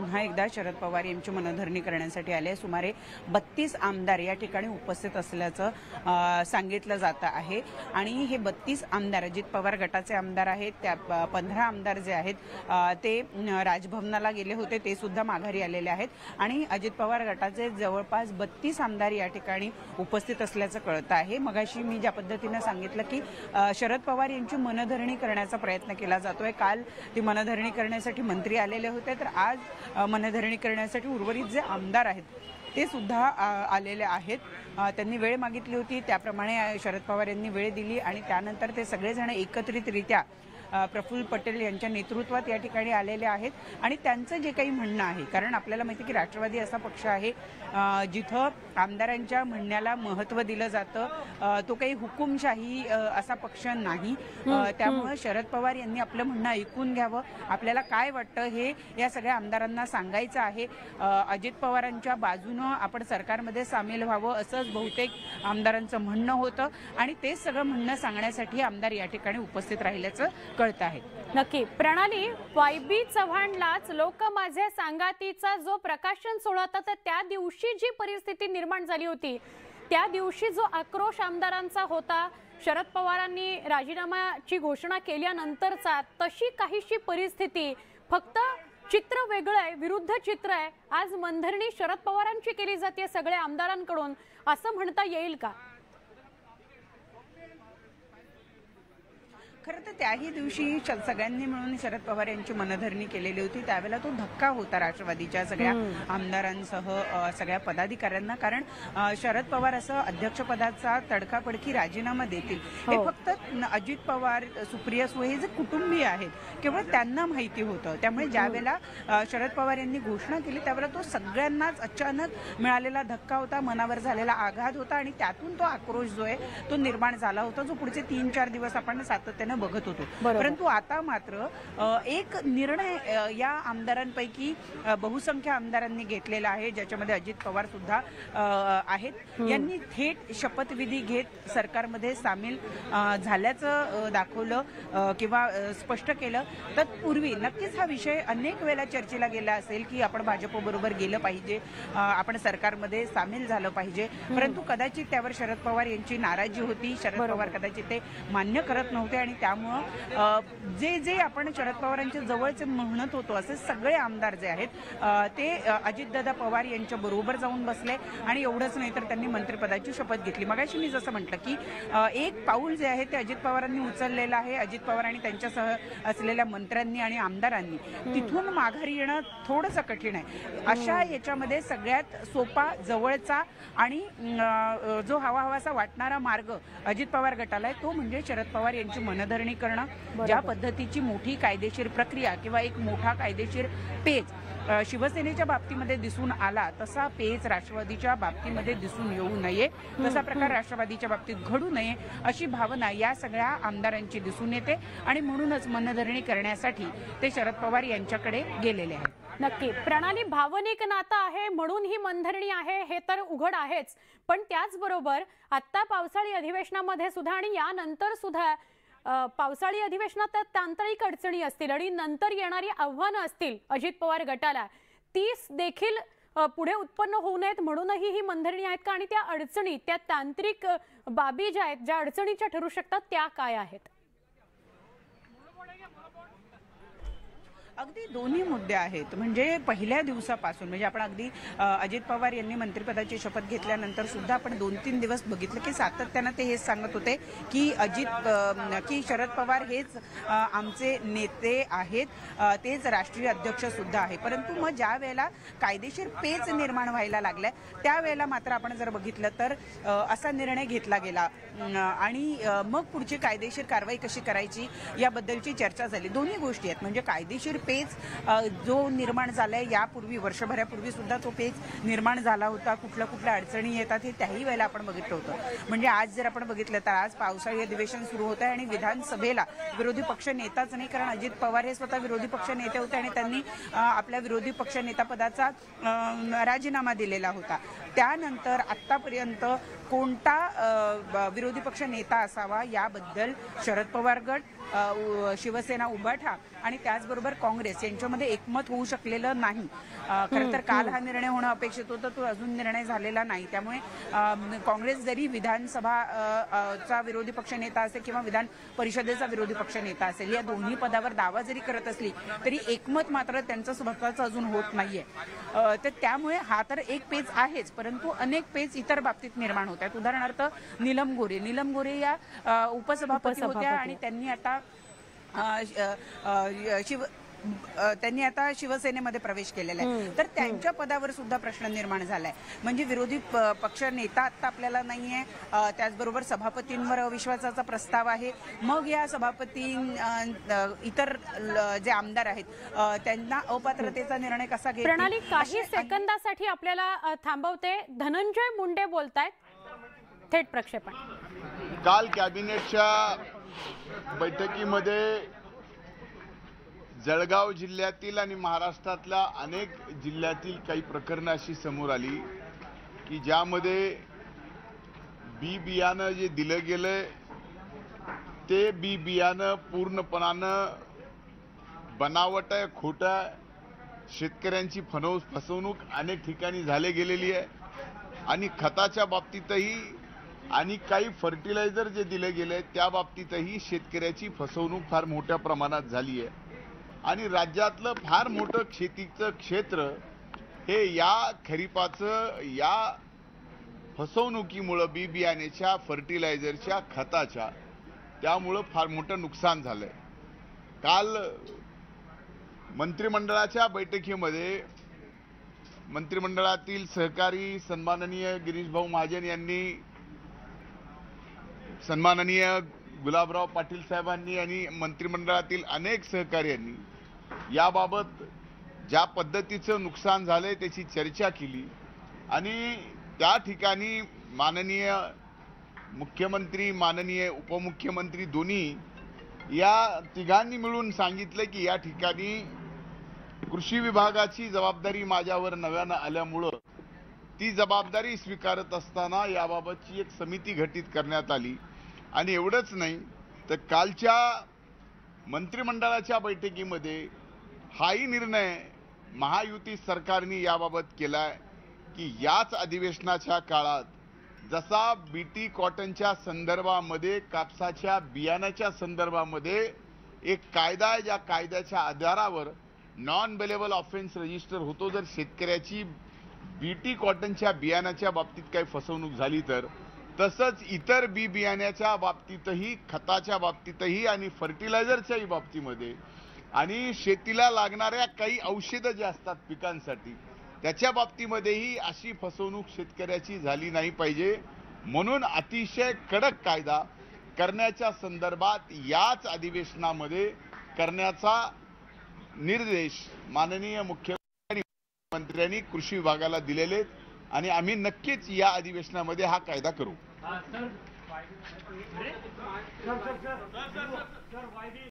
पुन्हा एकदा शरद पवार यांची मनधरणी करण्यासाठी आले. सुमारे 32 आमदार या ठिकाणी उपस्थित असल्याचं सांगितलं जात आहे आणि हे 32 आमदार अजित पवार गटाचे आमदार आहेत. त्या 15 आमदार जे आहेत ते राजभवनाला गेले होते, ते सुद्धा माघारी आलेले आहेत आणि अजित पवार गटाचे जवळपास 32 आमदार या ठिकाणी उपस्थित असल्याचं कळतं आहे. मगाशी मी ज्या पद्धतीने सांगितलं की शरद पवार यांची मनधरणी करण्याचा प्रयत्न केला जातोय. काल ती मनधरणी करण्यासाठी मंत्री आलेले होते, तर आज मनधरणी करण्यासाठी उर्वरित जे आमदार आहेत ते सुद्धा आलेले आहेत. त्यांनी वेळ मागितली होती, त्याप्रमाणे शरद पवार यांनी वेळ दिली आणि त्यानंतर ते सगळेजण एकत्रितरित्या प्रफुल्ल पटेल यांच्या नेतृत्वात या ठिकाणी आलेले आहेत आणि त्यांचं जे काही म्हणणं आहे, कारण आपल्याला माहिती की राष्ट्रवादी असा पक्ष आहे जिथं आमदारांच्या म्हणण्याला महत्त्व दिलं जातं, तो काही हुकुमशाही असा पक्ष नाही. त्यामुळे शरद पवार यांनी आपलं म्हणणं ऐकून घ्यावं, आपल्याला काय वाटतं हे या सगळ्या आमदारांना सांगायचं आहे. अजित पवारांच्या बाजूनं आपण सरकारमध्ये सामील व्हावं असंच बहुतेक आमदारांचं म्हणणं होतं आणि तेच सगळं म्हणणं सांगण्यासाठी आमदार या ठिकाणी उपस्थित राहिल्याचं कळत आहे. नक्की प्रणाली, वायबी चव्हाणलाच लोक माझे सांगातीचा जो प्रकाशन सोहळा होता, तर त्या दिवशी जी परिस्थिती निर्माण झाली होती, त्या दिवशी जो आक्रोश आमदारांचा होता, शरद पवारांनी राजीनाम्याची घोषणा केल्यानंतरचा तशी काहीशी परिस्थिती, फक्त चित्र वेगळं आहे, विरुद्ध चित्र आहे. आज मनधरणी शरद पवारांची केली जाते सगळ्या आमदारांकडून, असं म्हणता येईल का? खरं तर त्याही दिवशी सगळ्यांनी मिळून शरद पवार यांची मनधरणी केलेली होती. त्यावेळेला तो धक्का होता राष्ट्रवादीच्या सगळ्या आमदारांसह सगळ्या पदाधिकाऱ्यांना, कारण शरद पवार असं अध्यक्षपदाचा तडकाफडकी राजीनामा देतील हे फक्त अजित पवार, सुप्रिया सुळे हे जे कुटुंबीय आहेत केवळ त्यांना माहिती होतं. त्यामुळे ज्यावेळेला शरद पवार यांनी घोषणा केली त्यावेळेला तो सगळ्यांनाच अचानक मिळालेला धक्का होता, मनावर झालेला आघात होता आणि त्यातून तो आक्रोश जो आहे तो निर्माण झाला होता, जो पुढचे 3-4 दिवस आपण सातत्याने बघत होतो. परंतु आता मात्र एक निर्णय या आमदारांपैकी बहुसंख्य आमदारांनी घेतलेला आहे, ज्याच्यामध्ये अजित पवार सुद्धा आहेत. यांनी थेट शपथविधी घेत सरकारमध्ये सामील झाल्याचं दाखवलं किंवा स्पष्ट केलं. तत्पूर्वी नक्कीच हा विषय अनेक वेळा चर्चेला गेला असेल की आपण भाजपबरोबर गेलं पाहिजे, आपण सरकारमध्ये सामील झालं पाहिजे, परंतु कदाचित त्यावर शरद पवार यांची नाराजी होती. शरद पवार कदाचित ते मान्य करत नव्हते आणि त्यामुळं जे जे आपण शरद पवारांच्या जवळचे म्हणत होतो असे सगळे आमदार जे आहेत ते अजितदादा पवार यांच्या बरोबर जाऊन बसले आणि एवढंच नाही तर त्यांनी मंत्रिपदाची शपथ घेतली. मगाशी मी जसं म्हटलं की एक पाऊल जे आहे ते अजित पवारांनी उचललेलं आहे. अजित पवार आणि त्यांच्यासह असलेल्या मंत्र्यांनी आणि आमदारांनी तिथून माघारी येणं थोडंसं कठीण आहे. अशा याच्यामध्ये सगळ्यात सोपा, जवळचा आणि जो हवाहवासा वाटणारा मार्ग अजित पवार गटाला आहे तो म्हणजे शरद पवार यांची मनधरणी करणं. ज्या पद्धतीची मोठी कायदेशीर प्रक्रिया किंवा एक मोठा कायदेशीर पेच शिवसेनेच्या बाबतीमध्ये दिसून आला तसा पेच राष्ट्रवादीच्या बाबतीमध्ये दिसून येऊ नये, तसा प्रकार राष्ट्रवादीच्या बाबतीत घडू नये अशी भावना या सगळ्या आमदारांची दिसून येते आणि म्हणूनच मनधरणी करण्यासाठी ते शरद पवार यांच्याकडे गेलेले आहेत. नक्की प्रणाली, भावनिक नातं आहे म्हणून ही मनधरणी आहे हे तर उघड आहेच, पण त्याचबरोबर आता पावसाळी अधिवेशनामध्ये सुद्धा आणि यानंतर सुद्धा पावसाळी अधिवेशनात तांत्रिक अडचणी असतील आणि नंतर येणारी आव्हानं असतील अजित पवार गटाला, तीच देखील पुढे उत्पन्न होऊ नयेत म्हणूनही ही मनधरणी आहेत का? आणि त्या अडचणी, त्या तांत्रिक बाबी ज्या आहेत, ज्या अडचणीच्या ठरू शकतात त्या काय आहेत? अगदी दोन्ही मुद्दे आहेत. म्हणजे पहिल्या दिवसापासून म्हणजे आपण अगदी अजित पवार यांनी मंत्रिपदाची शपथ घेतल्यानंतर सुद्धा आपण 2-3 दिवस बघितलं की सातत्यानं ते हेच सांगत होते की शरद पवार हेच आमचे नेते आहेत, तेच राष्ट्रीय अध्यक्ष सुद्धा आहे. परंतु मग ज्या वेळेला कायदेशीर पेच निर्माण व्हायला लागलाय त्यावेळेला मात्र आपण जर बघितलं तर असा निर्णय घेतला गेला आणि मग पुढची कायदेशीर कारवाई कशी करायची याबद्दलची चर्चा झाली. दोन्ही गोष्टी आहेत. म्हणजे कायदेशीर पेच जो निर्माण झालाय, यापूर्वी वर्षभरापूर्वी सुद्धा तो पेच निर्माण झाला होता. कुठल्या अडचणी येतात हे त्याही वेळेला आपण बघितलं होतं. म्हणजे आज जर आपण बघितलं तर आज पावसाळी अधिवेशन सुरू होत आहे आणि विधानसभेला विरोधी पक्ष नेताच नाही, कारण अजित पवार हे स्वतः विरोधी पक्ष नेते होते आणि त्यांनी आपल्या विरोधी पक्ष नेतापदाचा राजीनामा दिलेला होता. त्यानंतर आतापर्यंत कोणता विरोधी पक्ष नेता असावा याबद्दल शरद पवार गट, शिवसेना उभाठा आणि त्याचबरोबर काँग्रेस यांच्यामध्ये एकमत होऊ शकलेलं नाही. खरं तर काल हा निर्णय होणं अपेक्षित होतं, तो अजून निर्णय झालेला नाही. त्यामुळे काँग्रेस जरी विधानसभा चा विरोधी पक्ष नेता असेल किंवा विधान परिषदेचा विरोधी पक्ष नेता असेल, या दोन्ही पदावर दावा जरी करत असली तरी एकमत मात्र त्यांचं स्वतःचं अजून होत नाहीये. तर त्यामुळे हा तर एक पेच आहेच, परंतु अनेक पेच इतर बाबतीत निर्माण होत आहेत. उदाहरणार्थ नीलम गोरे या उपसभापती होत्या आणि त्यांनी आता शिवसेनेमध्ये प्रवेश केलेला आहे. तर त्यांच्या पदावर सुद्धा प्रश्न निर्माण झालाय. म्हणजे विरोधी पक्ष नेता आता आपल्याला नाहीये, त्याचबरोबर सभापतींवर अविश्वासाचा प्रस्ताव आहे. मग या सभापती इतर जे आमदार आहेत त्यांना अपात्रतेचा निर्णय कसा घेतील. प्रणाली काही सेकंदासाठी आपल्याला थांबवते. धनंजय मुंडे बोलतायत, थेट प्रक्षेपण. काल कॅबिनेटच्या बैठकीमध्ये जळगाव जिल्ह्यातील आणि महाराष्ट्रातल्या अनेक जिल्ह्यातील काही प्रकरणं अशी समोर आली की ज्यामध्ये बी बियाणं जे दिलं गेलंय ते बी बियाणं पूर्णपणानं बनावट आहे, खोटं आहे. शेतकऱ्यांची फसवणूक अनेक ठिकाणी झाली गेलेली आहे आणि खताच्या बाबतीतही आणि काही फर्टिलायझर जे दिले गेले त्या बाबतीतही शेतकऱ्याची फसवणूक फार मोठ्या प्रमाणात झाली आहे. आणि राज्यातलं फार मोठं शेतीचं क्षेत्र हे या खरीपाचं या फसवणुकीमुळं बी बियाण्याच्या फर्टिलायझरच्या खताच्या त्यामुळं फार मोठं नुकसान झालंय. काल मंत्रिमंडळाच्या बैठकीमध्ये मंत्रिमंडळातील सहकारी सन्माननीय गिरीशभाऊ महाजन यांनी, सन्माननीय गुलाबराव पाटील साहेबांनी आणि मंत्रिमंडळातील अनेक सहकार्यांनी याबाबत ज्या पद्धतीचं नुकसान झालंय त्याची चर्चा केली आणि त्या ठिकाणी माननीय मुख्यमंत्री, माननीय उपमुख्यमंत्री दोन्ही या तिघांनी मिळून सांगितलं की या ठिकाणी कृषी विभागाची जबाबदारी माझ्यावर नव्यानं आल्यामुळं ती जबाबदारी स्वीकारत असताना याबाबतची एक समिती गठीत करण्यात आली. आणि एवढंच नाही तर कालच्या मंत्रिमंडळाच्या बैठकीमध्ये हाही निर्णय महायुती सरकारने याबाबत केलाय की याच अधिवेशनाच्या काळात जसा बीटी कॉटनच्या संदर्भामध्ये, कापसाच्या बियाण्याच्या संदर्भामध्ये एक कायदा आहे, ज्या कायद्याच्या आधारावर नॉन बेलेबल ऑफेन्स रजिस्टर होतो, जर शेतकऱ्याची बीटी कॉटनच्या बियाण्याच्या बाबतीत काही फसवणूक झाली तर तसंच इतर बी बियाण्याच्या बाबतीतही, खताच्या बाबतीतही आणि फर्टिलायझरच्याही बाबतीमध्ये आणि शेतीला लागणाऱ्या काही औषधं जे असतात पिकांसाठी त्याच्या बाबतीमध्येही अशी फसवणूक शेतकऱ्याची झाली नाही पाहिजे. म्हणून अतिशय कडक कायदा करण्याच्या संदर्भात याच अधिवेशनामध्ये करण्याचा निर्देश माननीय मुख्यमंत्र्यांनी कृषी विभागाला दिलेले आणि आम्ही नक्कीच या अधिवेशनामध्ये हा कायदा करू.